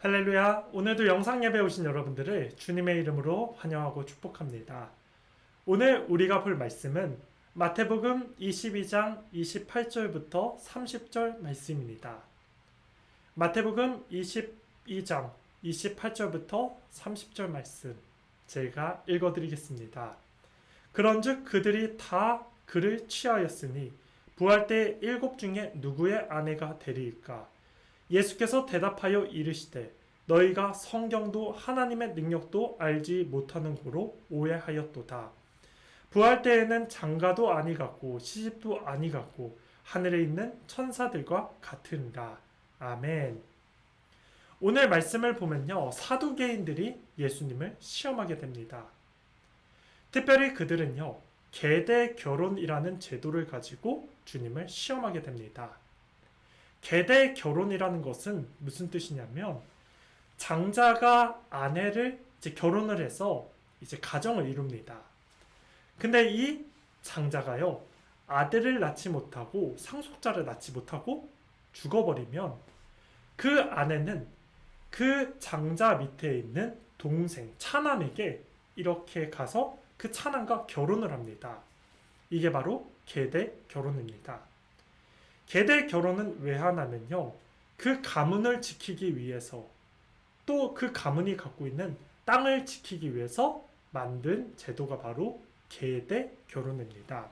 할렐루야. 오늘도 영상 예배 오신 여러분들을 주님의 이름으로 환영하고 축복합니다. 오늘 우리가 볼 말씀은 마태복음 22장 28절부터 30절 말씀입니다. 마태복음 22장 28절부터 30절 말씀 제가 읽어드리겠습니다. 그런즉 그들이 다 그를 취하였으니 부활 때 일곱 중에 누구의 아내가 되리이까? 예수께서 대답하여 이르시되 너희가 성경도 하나님의 능력도 알지 못하는 고로 오해하였도다. 부활 때에는 장가도 아니 같고 시집도 아니 같고 하늘에 있는 천사들과 같으니라. 아멘. 오늘 말씀을 보면요, 사두개인들이 예수님을 시험하게 됩니다. 특별히 그들은요, 계대 결혼이라는 제도를 가지고 주님을 시험하게 됩니다. 계대 결혼이라는 것은 무슨 뜻이냐면 장자가 아내를 이제 결혼을 해서 이제 가정을 이룹니다. 근데 이 장자가요, 아들을 낳지 못하고 상속자를 낳지 못하고 죽어버리면 그 아내는 그 장자 밑에 있는 동생 차남에게 이렇게 가서 그 차남과 결혼을 합니다. 이게 바로 계대 결혼입니다. 계대 결혼은 왜 하냐면요, 그 가문을 지키기 위해서 또 그 가문이 갖고 있는 땅을 지키기 위해서 만든 제도가 바로 계대 결혼입니다.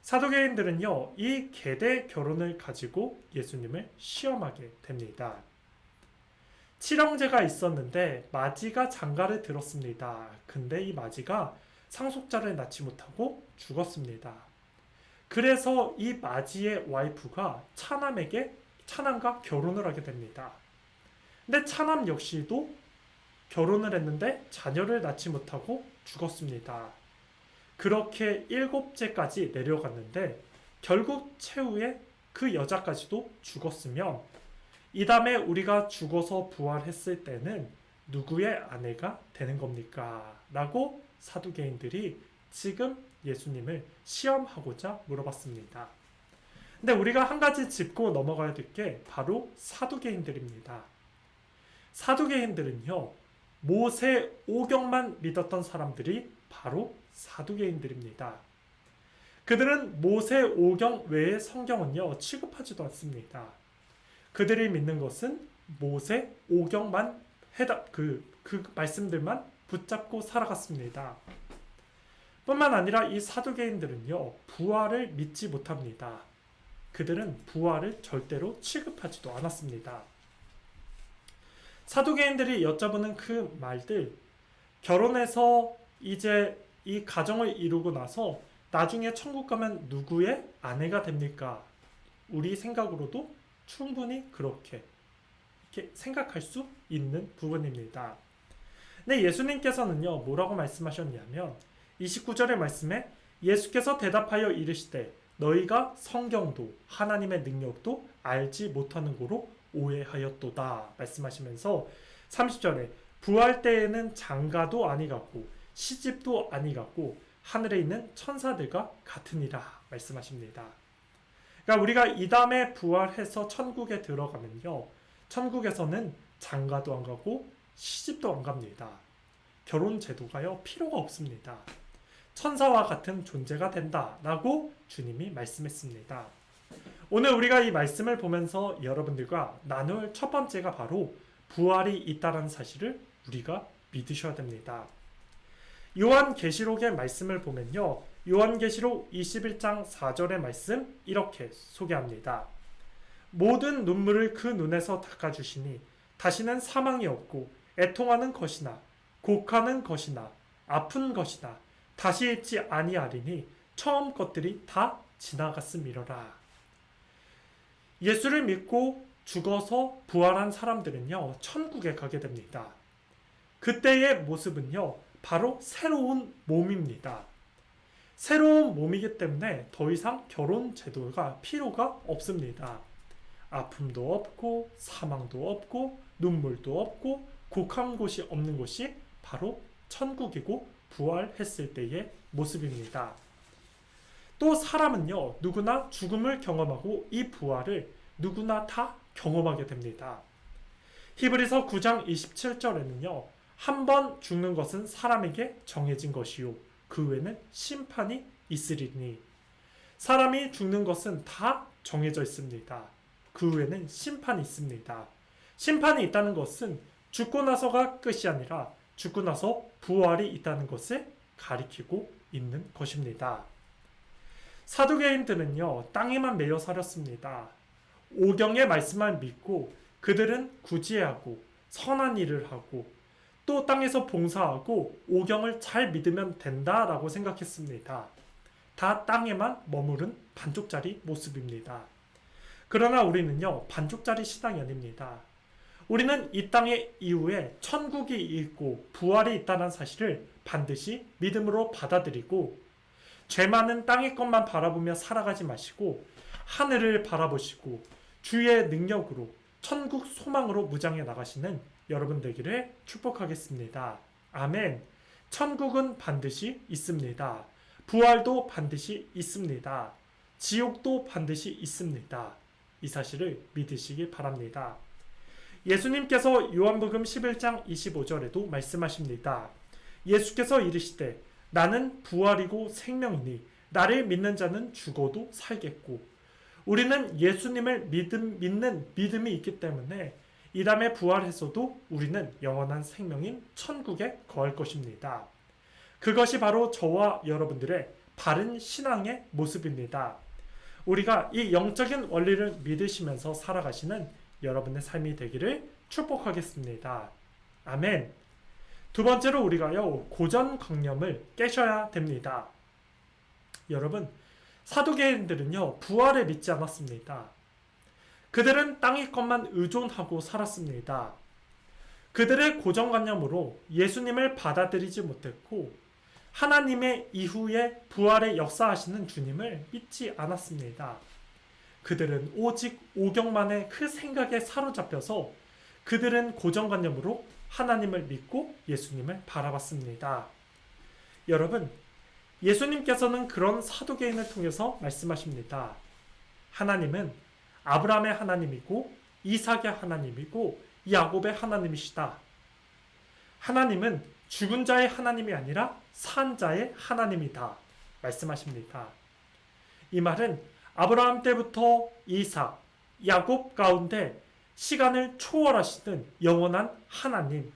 사두개인들은요, 이 계대 결혼을 가지고 예수님을 시험하게 됩니다. 칠형제가 있었는데 마지가 장가를 들었습니다. 근데 이 마지가 상속자를 낳지 못하고 죽었습니다. 그래서 이 마지의 와이프가 차남과 결혼을 하게 됩니다. 근데 차남 역시도 결혼을 했는데 자녀를 낳지 못하고 죽었습니다. 그렇게 7째까지 내려갔는데 결국 최후에 그 여자까지도 죽었으면 이 다음에 우리가 죽어서 부활했을 때는 누구의 아내가 되는 겁니까? 라고 사두개인들이 지금 예수님을 시험하고자 물어봤습니다. 근데 우리가 한 가지 짚고 넘어가야 될 게 바로 사두개인들입니다. 사두개인들은요, 모세 오경만 믿었던 사람들이 바로 사두개인들입니다. 그들은 모세 오경 외의 성경은요, 취급하지도 않습니다. 그들이 믿는 것은 모세 오경만 그 말씀들만 붙잡고 살아갔습니다. 뿐만 아니라 이 사두개인들은요, 부활을 믿지 못합니다. 그들은 부활을 절대로 취급하지도 않았습니다. 사두개인들이 여쭤보는 그 말들, 결혼해서 이제 이 가정을 이루고 나서 나중에 천국 가면 누구의 아내가 됩니까? 우리 생각으로도 충분히 그렇게 생각할 수 있는 부분입니다. 근데 예수님께서는요, 뭐라고 말씀하셨냐면 29절의 말씀에 예수께서 대답하여 이르시되 너희가 성경도 하나님의 능력도 알지 못하는 고로 오해하였도다 말씀하시면서 30절에 부활 때에는 장가도 아니 같고 시집도 아니 같고 하늘에 있는 천사들과 같으니라 말씀하십니다. 그러니까 우리가 이 다음에 부활해서 천국에 들어가면요, 천국에서는 장가도 안 가고 시집도 안 갑니다. 결혼 제도가요, 필요가 없습니다. 천사와 같은 존재가 된다라고 주님이 말씀했습니다. 오늘 우리가 이 말씀을 보면서 여러분들과 나눌 첫 번째가 바로 부활이 있다는 사실을 우리가 믿으셔야 됩니다. 요한계시록의 말씀을 보면요, 요한계시록 21장 4절의 말씀 이렇게 소개합니다. 모든 눈물을 그 눈에서 닦아주시니 다시는 사망이 없고 애통하는 것이나 곡하는 것이나 아픈 것이나 다시 있지 아니하리니 처음 것들이 다 지나갔음이로라. 예수를 믿고 죽어서 부활한 사람들은요, 천국에 가게 됩니다. 그때의 모습은요, 바로 새로운 몸입니다. 새로운 몸이기 때문에 더 이상 결혼 제도가 필요가 없습니다. 아픔도 없고 사망도 없고 눈물도 없고 곡한 곳이 없는 곳이 바로 천국이고 부활했을 때의 모습입니다. 또 사람은요, 누구나 죽음을 경험하고 이 부활을 누구나 다 경험하게 됩니다. 히브리서 9장 27절에는요. 한 번 죽는 것은 사람에게 정해진 것이요 그 후에는 심판이 있으리니. 사람이 죽는 것은 다 정해져 있습니다. 그 후에는 심판이 있습니다. 심판이 있다는 것은 죽고 나서가 끝이 아니라 죽고 나서 부활이 있다는 것을 가리키고 있는 것입니다. 사두개인들은요, 땅에만 매여 살았습니다. 오경의 말씀만 믿고 그들은 구제하고 선한 일을 하고 또 땅에서 봉사하고 오경을 잘 믿으면 된다라고 생각했습니다. 다 땅에만 머무른 반쪽짜리 모습입니다. 그러나 우리는요, 반쪽짜리 신앙이 아닙니다. 우리는 이 땅의 이후에 천국이 있고 부활이 있다는 사실을 반드시 믿음으로 받아들이고 죄 많은 땅의 것만 바라보며 살아가지 마시고 하늘을 바라보시고 주의 능력으로 천국 소망으로 무장해 나가시는 여러분 되기를 축복하겠습니다. 아멘. 천국은 반드시 있습니다. 부활도 반드시 있습니다. 지옥도 반드시 있습니다. 이 사실을 믿으시기 바랍니다. 예수님께서 요한복음 11장 25절에도 말씀하십니다. 예수께서 이르시되 나는 부활이고 생명이니 나를 믿는 자는 죽어도 살겠고. 우리는 예수님을 믿는 믿음이 있기 때문에 이 다음에 부활해서도 우리는 영원한 생명인 천국에 거할 것입니다. 그것이 바로 저와 여러분들의 바른 신앙의 모습입니다. 우리가 이 영적인 원리를 믿으시면서 살아가시는 여러분의 삶이 되기를 축복하겠습니다. 아멘. 두 번째로 우리가요, 고정관념을 깨셔야 됩니다. 여러분, 사두개인들은요, 부활을 믿지 않았습니다. 그들은 땅의 것만 의존하고 살았습니다. 그들의 고정관념으로 예수님을 받아들이지 못했고 하나님의 이후에 부활의 역사하시는 주님을 믿지 않았습니다. 그들은 오직 오경만의 그 생각에 사로잡혀서 그들은 고정관념으로 하나님을 믿고 예수님을 바라봤습니다. 여러분, 예수님께서는 그런 사두개인을 통해서 말씀하십니다. 하나님은 아브라함의 하나님이고 이삭의 하나님이고 야곱의 하나님이시다. 하나님은 죽은 자의 하나님이 아니라 산 자의 하나님이다. 말씀하십니다. 이 말은 아브라함 때부터 이삭, 야곱 가운데 시간을 초월하시는 영원한 하나님,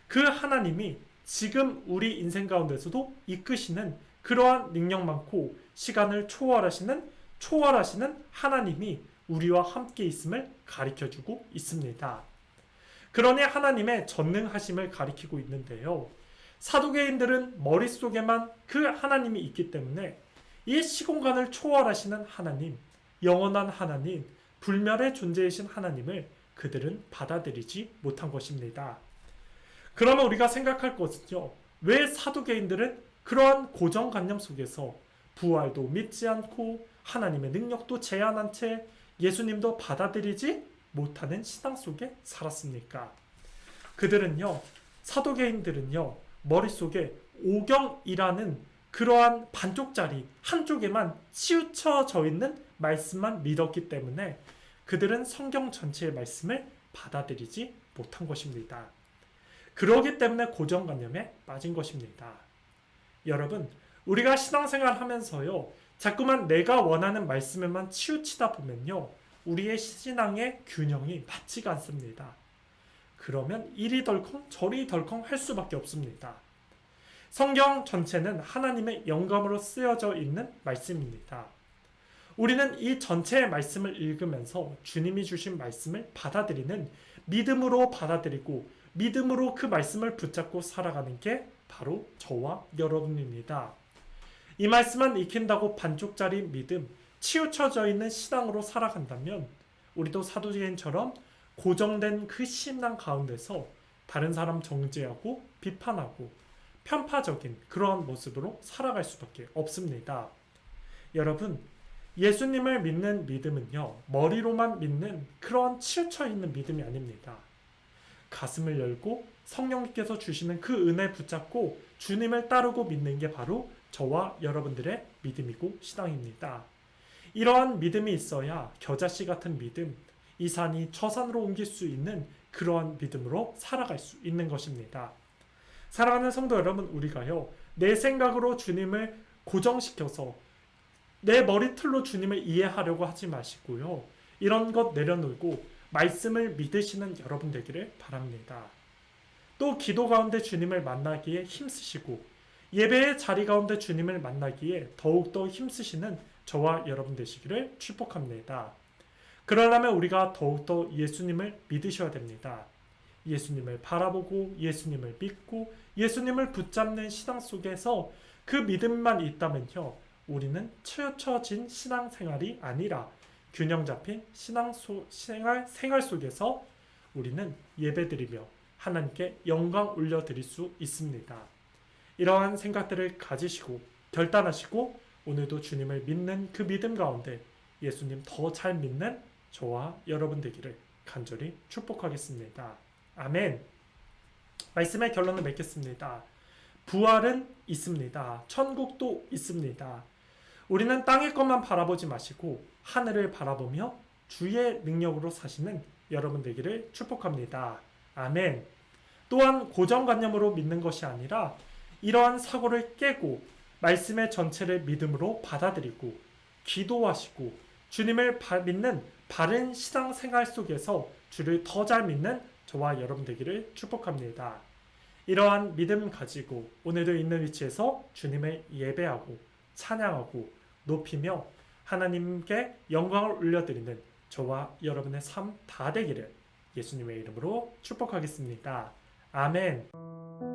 그 하나님이 지금 우리 인생 가운데서도 이끄시는 그러한 능력 많고 시간을 초월하시는 하나님이 우리와 함께 있음을 가리켜주고 있습니다. 그러니 하나님의 전능하심을 가리키고 있는데요. 사두개인들은 머릿속에만 그 하나님이 있기 때문에 이 시공간을 초월하시는 하나님, 영원한 하나님, 불멸의 존재이신 하나님을 그들은 받아들이지 못한 것입니다. 그러면 우리가 생각할 것은요, 왜 사두개인들은 그러한 고정관념 속에서 부활도 믿지 않고 하나님의 능력도 제한한 채 예수님도 받아들이지 못하는 신앙 속에 살았습니까? 그들은요, 사두개인들은요, 머릿속에 오경이라는 그러한 반쪽짜리 한쪽에만 치우쳐져 있는 말씀만 믿었기 때문에 그들은 성경 전체의 말씀을 받아들이지 못한 것입니다. 그러기 때문에 고정관념에 빠진 것입니다. 여러분, 우리가 신앙생활 하면서요, 자꾸만 내가 원하는 말씀에만 치우치다 보면요, 우리의 신앙의 균형이 맞지가 않습니다. 그러면 이리 덜컹 저리 덜컹 할 수밖에 없습니다. 성경 전체는 하나님의 영감으로 쓰여져 있는 말씀입니다. 우리는 이 전체의 말씀을 읽으면서 주님이 주신 말씀을 받아들이는 믿음으로 받아들이고 믿음으로 그 말씀을 붙잡고 살아가는 게 바로 저와 여러분입니다. 이 말씀만 익힌다고 반쪽짜리 믿음, 치우쳐져 있는 신앙으로 살아간다면 우리도 사두개인처럼 고정된 그 신앙 가운데서 다른 사람 정죄하고 비판하고 편파적인 그러한 모습으로 살아갈 수밖에 없습니다. 여러분, 예수님을 믿는 믿음은요, 머리로만 믿는 그러한 치우쳐 있는 믿음이 아닙니다. 가슴을 열고 성령님께서 주시는 그 은혜 붙잡고 주님을 따르고 믿는 게 바로 저와 여러분들의 믿음이고 신앙입니다. 이러한 믿음이 있어야 겨자씨 같은 믿음, 이 산이 저 산으로 옮길 수 있는 그러한 믿음으로 살아갈 수 있는 것입니다. 사랑하는 성도 여러분, 우리가요, 내 생각으로 주님을 고정시켜서 내 머리틀로 주님을 이해하려고 하지 마시고요, 이런 것 내려놓고 말씀을 믿으시는 여러분 되기를 바랍니다. 또 기도 가운데 주님을 만나기에 힘쓰시고 예배의 자리 가운데 주님을 만나기에 더욱더 힘쓰시는 저와 여러분 되시기를 축복합니다. 그러려면 우리가 더욱더 예수님을 믿으셔야 됩니다. 예수님을 바라보고 예수님을 믿고 예수님을 붙잡는 신앙 속에서 그 믿음만 있다면요, 우리는 치우쳐진 신앙생활이 아니라 균형 잡힌 생활 속에서 우리는 예배드리며 하나님께 영광 올려드릴 수 있습니다. 이러한 생각들을 가지시고 결단하시고 오늘도 주님을 믿는 그 믿음 가운데 예수님 더 잘 믿는 저와 여러분 되기를 간절히 축복하겠습니다. 아멘. 말씀의 결론을 맺겠습니다. 부활은 있습니다. 천국도 있습니다. 우리는 땅의 것만 바라보지 마시고 하늘을 바라보며 주의 능력으로 사시는 여러분 되기를 축복합니다. 아멘. 또한 고정관념으로 믿는 것이 아니라 이러한 사고를 깨고 말씀의 전체를 믿음으로 받아들이고 기도하시고 주님을 믿는 바른 신앙생활 속에서 주를 더 잘 믿는 저와 여러분 되기를 축복합니다. 이러한 믿음 가지고 오늘도 있는 위치에서 주님을 예배하고 찬양하고 높이며 하나님께 영광을 올려드리는 저와 여러분의 삶 다 되기를 예수님의 이름으로 축복하겠습니다. 아멘.